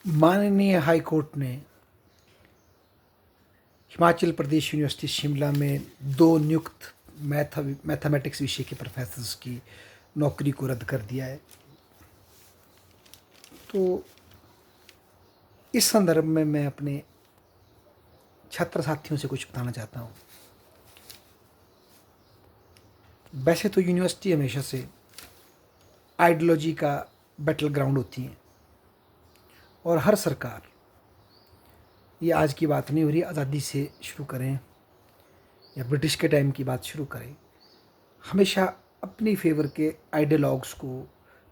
माननीय high court ने Himachal Pradesh university Shimla में दो नियुक्त मैथमेटिक्स विषय के प्रोफेसर्स की नौकरी को रद्द कर दिया है। तो इस संदर्भ में मैं अपने छात्र साथियों से कुछ बताना चाहता हूँ। वैसे तो यूनिवर्सिटी हमेशा से आइडियोलॉजी का बैटल ग्राउंड होती है और हर सरकार, ये आज की बात नहीं हो रही, आज़ादी से शुरू करें या ब्रिटिश के टाइम की बात शुरू करें, हमेशा अपनी फेवर के आइडियोलॉग्स को,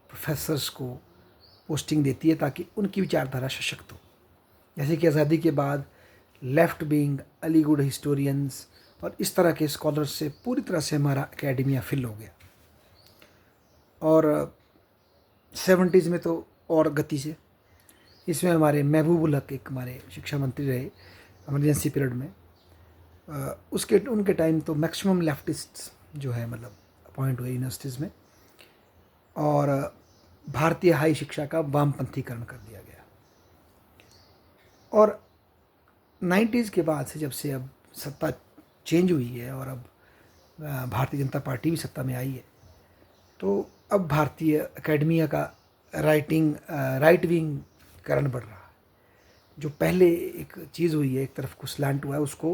प्रोफेसर्स को पोस्टिंग देती है ताकि उनकी विचारधारा सशक्त हो। जैसे कि आज़ादी के बाद लेफ्ट विंग, अलीगढ़ हिस्टोरियंस और इस तरह के स्कॉलर्स से पूरी तरह से हमारा एकेडमिया फिल हो गया। और 70s में तो और गति से, इसमें हमारे महबूबुल हक एक हमारे शिक्षा मंत्री रहे इमरजेंसी पीरियड में। उसके उनके टाइम तो मैक्सिमम लेफ्टिस्ट जो है मतलब अपॉइंट हुए यूनिवर्सिटीज़ में, और भारतीय हाई शिक्षा का वामपंथीकरण कर दिया गया। और 90s के बाद से, जब से अब सत्ता चेंज हुई है और अब भारतीय जनता पार्टी भी सत्ता में आई है, तो अब भारतीय एकेडमिया का राइट विंग करण बढ़ रहा है। जो पहले एक चीज़ हुई है, एक तरफ को स्लैंट हुआ है, उसको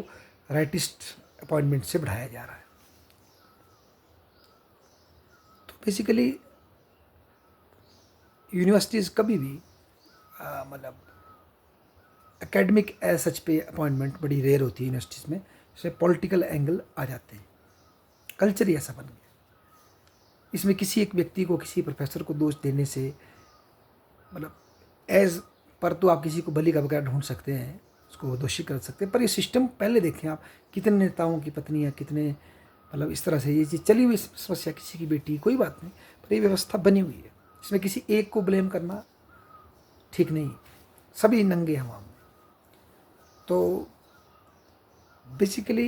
राइटिस्ट अपॉइंटमेंट से बढ़ाया जा रहा है। तो बेसिकली यूनिवर्सिटीज़ कभी भी मतलब एकेडमिक एज सच पे अपॉइंटमेंट बड़ी रेयर होती है यूनिवर्सिटीज़ में, इसमें पॉलिटिकल एंगल आ जाते हैं। कल्चर ही ऐसा बन गया। इसमें किसी एक व्यक्ति को, किसी प्रोफेसर को दोष देने से मतलब एज पर तो आप किसी को बलि का बकरा ढूंढ सकते हैं, उसको दोषी कर सकते हैं, पर ये सिस्टम पहले देखें आप, कितने नेताओं की पत्नियां, कितने मतलब इस तरह से ये चीज़ चली हुई समस्या, किसी की बेटी, कोई बात नहीं, पर ये व्यवस्था बनी हुई है। इसमें किसी एक को ब्लेम करना ठीक नहीं, सभी नंगे हम। तो बेसिकली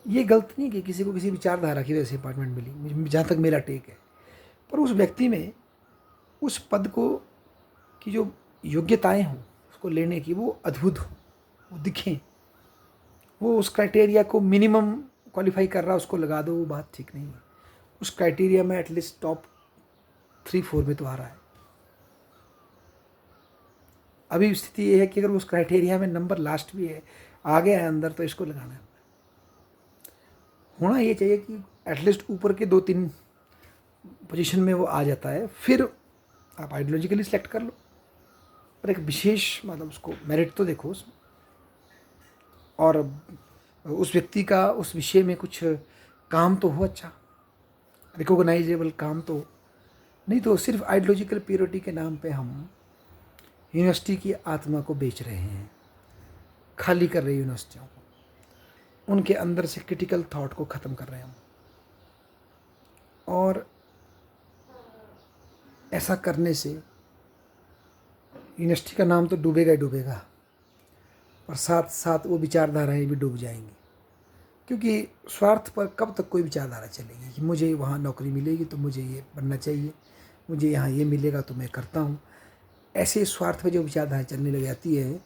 ये गलत नहीं कि किसी को किसी विचारधारा की वजह से अपॉइंटमेंट मिली, जहाँ तक मेरा टेक है, पर उस व्यक्ति में उस पद को की जो योग्यताएं हों उसको लेने की, वो अद्भुत हो, वो दिखें, वो उस क्राइटेरिया को मिनिमम क्वालिफाई कर रहा है, उसको लगा दो, वो बात ठीक नहीं है। उस क्राइटेरिया में एटलीस्ट टॉप 3-4 में तो आ रहा है। अभी स्थिति ये है कि अगर उस क्राइटेरिया में नंबर लास्ट भी है, आ गया है अंदर, तो इसको लगाना है। होना ये चाहिए कि एटलीस्ट ऊपर के 2-3 पोजीशन में वो आ जाता है, फिर आप आइडियोलॉजिकली सिलेक्ट कर लो, पर एक विशेष मतलब उसको मेरिट तो देखो उसमें, और उस व्यक्ति का उस विषय में कुछ काम तो हो, अच्छा रिकॉग्नाइजेबल काम तो नहीं। तो सिर्फ आइडियोलॉजिकल प्योरिटी के नाम पे हम यूनिवर्सिटी की आत्मा को बेच रहे हैं, खाली कर रहे हैं यूनिवर्सिटियों को, उनके अंदर से क्रिटिकल थॉट को ख़त्म कर रहे हैं हम। और ऐसा करने से यूनिवर्सिटी का नाम तो डूबेगा ही डूबेगा, और साथ साथ वो विचारधाराएँ भी डूब जाएंगी। क्योंकि स्वार्थ पर कब तक कोई विचारधारा चलेगी कि मुझे वहाँ नौकरी मिलेगी तो मुझे ये बनना चाहिए, मुझे यहाँ ये मिलेगा तो मैं करता हूँ। ऐसे स्वार्थ पर जो विचारधारा चलने लग जाती है,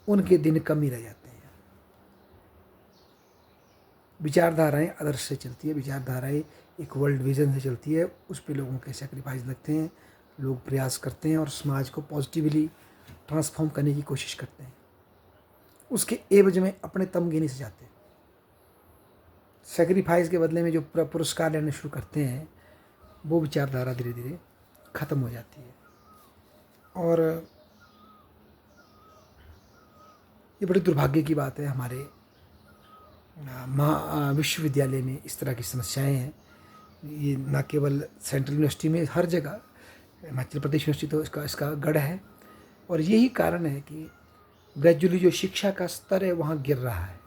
उनके दिन कम ही रह जाते हैं। विचारधाराएँ आदर्श से चलती है, विचारधाराएँ एक वर्ल्ड विजन से चलती है, उस पर लोगों के सेक्रीफाइस लगते हैं, लोग प्रयास करते हैं और समाज को पॉजिटिवली ट्रांसफॉर्म करने की कोशिश करते हैं। उसके एवज में अपने तमगे नहीं सजाते। सेक्रीफाइस के बदले में जो पुरस्कार लेने शुरू करते हैं, वो विचारधारा धीरे धीरे ख़त्म हो जाती है। और ये बड़ी दुर्भाग्य की बात है, हमारे विश्वविद्यालय में इस तरह की समस्याएं हैं। ये ना केवल सेंट्रल यूनिवर्सिटी में, हर जगह, हिमाचल प्रदेश यूनिवर्सिटी तो इसका गढ़ है। और यही कारण है कि ग्रेजुअली जो शिक्षा का स्तर है वहाँ गिर रहा है।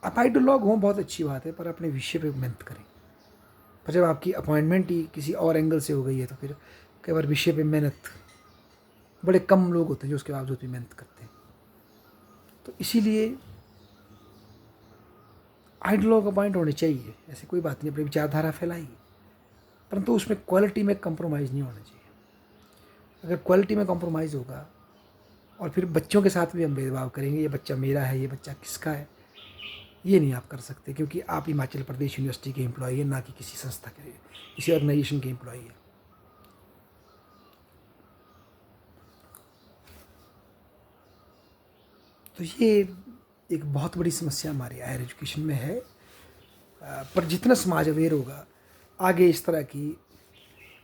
आप आइडियोलॉग हों बहुत अच्छी बात है, पर अपने विषय पे मेहनत करें। पर जब आपकी अपॉइंटमेंट ही किसी और एंगल से हो गई है, तो फिर कई बार विषय पे मेहनत, बड़े कम लोग होते हैं जो उसके बावजूद भी मेहनत करते हैं। तो इसीलिए आइडियोलॉग अपॉइंट होने चाहिए, ऐसे कोई बात नहीं, अपनी विचारधारा फैलाइए, परंतु उसमें क्वालिटी में कंप्रोमाइज़ नहीं होना चाहिए। अगर क्वालिटी में कंप्रोमाइज़ होगा और फिर बच्चों के साथ भी हम भेदभाव करेंगे, ये बच्चा मेरा है, ये बच्चा किसका है, ये नहीं आप कर सकते, क्योंकि आप हिमाचल प्रदेश यूनिवर्सिटी के एम्प्लॉई हैं, ना कि किसी संस्था के, किसी ऑर्गेनाइजेशन के एम्प्लॉई हैं। तो ये एक बहुत बड़ी समस्या हमारी हायर एजुकेशन में है। पर जितना समाज अवेयर होगा, आगे इस तरह की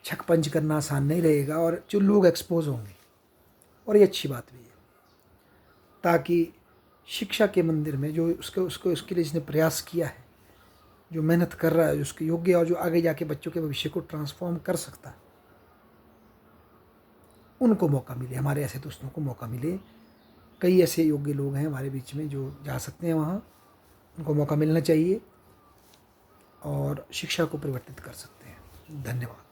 छक-पंच करना आसान नहीं रहेगा, और जो लोग एक्सपोज होंगे, और ये अच्छी बात भी है, ताकि शिक्षा के मंदिर में जो उसको उसको उसके लिए जिसने प्रयास किया है, जो मेहनत कर रहा है, उसके योग्य, और जो आगे जाके बच्चों के भविष्य को ट्रांसफॉर्म कर सकता है, उनको मौका मिले, हमारे ऐसे दोस्तों को मौका मिले। कई ऐसे योग्य लोग हैं हमारे बीच में जो जा सकते हैं वहाँ, उनको मौका मिलना चाहिए और शिक्षा को परिवर्तित कर सकते हैं। धन्यवाद।